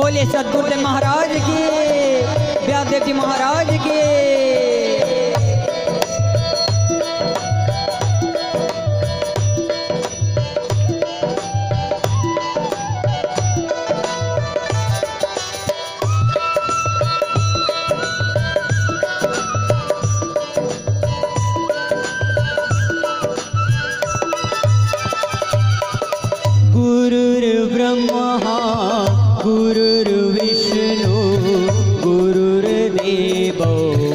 बोले सदगुरुदेव महाराज की, व्यासदेव जी महाराज की। गुरुर्ब्रह्मा गुरुर्विष्णु गुरुर्देवो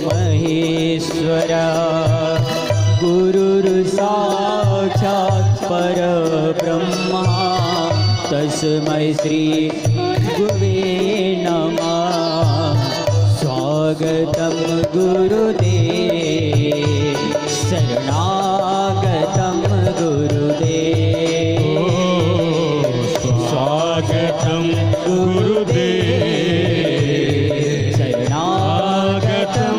महेश्वरा गुरुर्साक्षात् परब्रह्मा तस्मै श्री गुरुवे नमः। स्वागतं गुरुदेव शरणागतं गुरुदेव। स्वागतं गुरुदेव शरणागतं।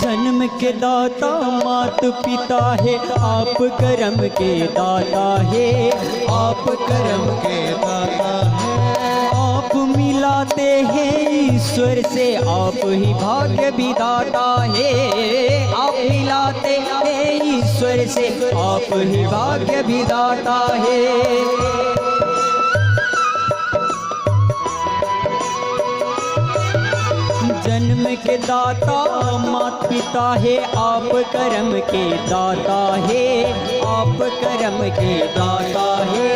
जन्म के दाता मात पिता है, आप कर्म के दाता है, आप कर्म के दाता है। आप मिलाते हैं ईश्वर से, आप ही भाग्य विधाता है। आप मिलाते हैं ईश्वर से, आप ही भाग्य विधाता है। जन्म के दाता मात पिता है, आप कर्म के दाता है, आप कर्म के दाता है।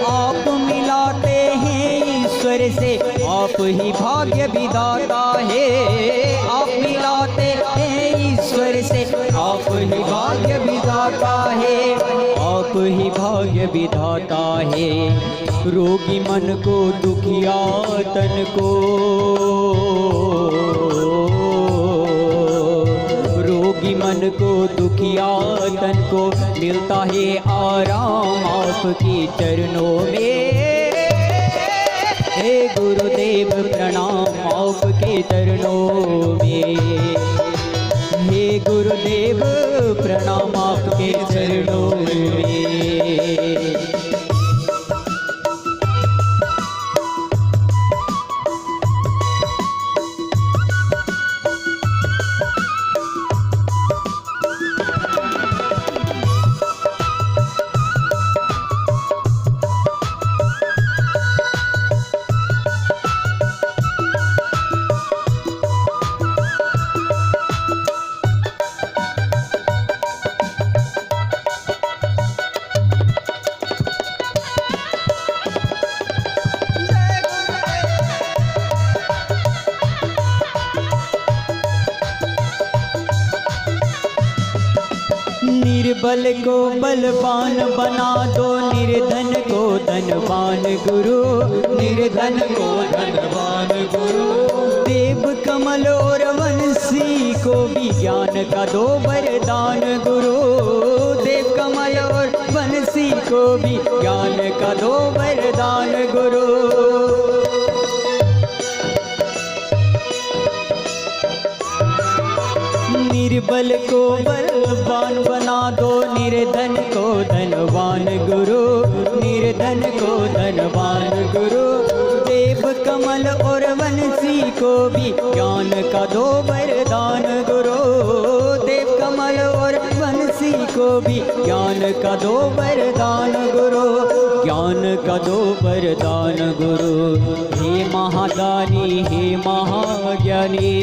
आप मिलाते हैं ईश्वर से, आप ही भाग्य विधाता है। आप मिलाते हैं ईश्वर से, आप ही भाग्य विधाता है। आप ही भाग्य विधाता है। रोगी मन को दुखिया तन को, रोगी मन को दुखिया तन को मिलता है आराम आपके चरणों में। हे गुरुदेव प्रणाम आपके चरणों में। हे गुरुदेव प्रणाम आपके चरणों में। निर्बल को बलवान बना दो, निर्धन को धनवान गुरु, निर्धन को धनवान गुरु। देव कमल और वंशी को भी ज्ञान का दो वरदान गुरु। देव कमल और वंशी को भी ज्ञान का दो वरदान गुरु। निर्बल को बलवान बना दो, निर्धन को धनवान गुरु, निर्धन को धनवान गुरु। देव कमल और वंशी को भी ज्ञान का दो वरदान गुरु। देव कमल और वंशी को भी ज्ञान का दो वरदान गुरु, ज्ञान का दो वरदान गुरु। हे महादानी हे महाज्ञानी,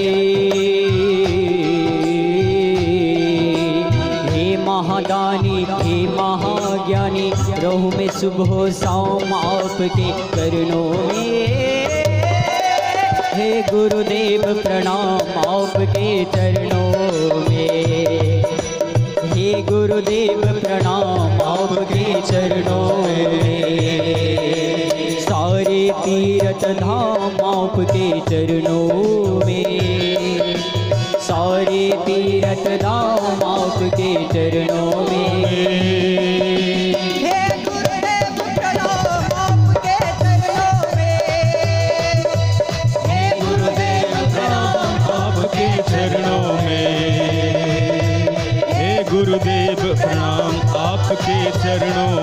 महादानी हे महाज्ञानी। रहूं मैं सुबह शाम आपके चरणों में। हे गुरुदेव प्रणाम आपके चरणों में। हे गुरुदेव प्रणाम आपके चरणों में। सारे तीर्थ धाम आपके चरणों में। सारे तीरथ धाम आपके चरणों में। हे गुरुदेव प्रणाम आपके चरणों में। हे गुरुदेव प्रणाम आपके चरणों में। हे गुरुदेव प्रणाम आपके चरणों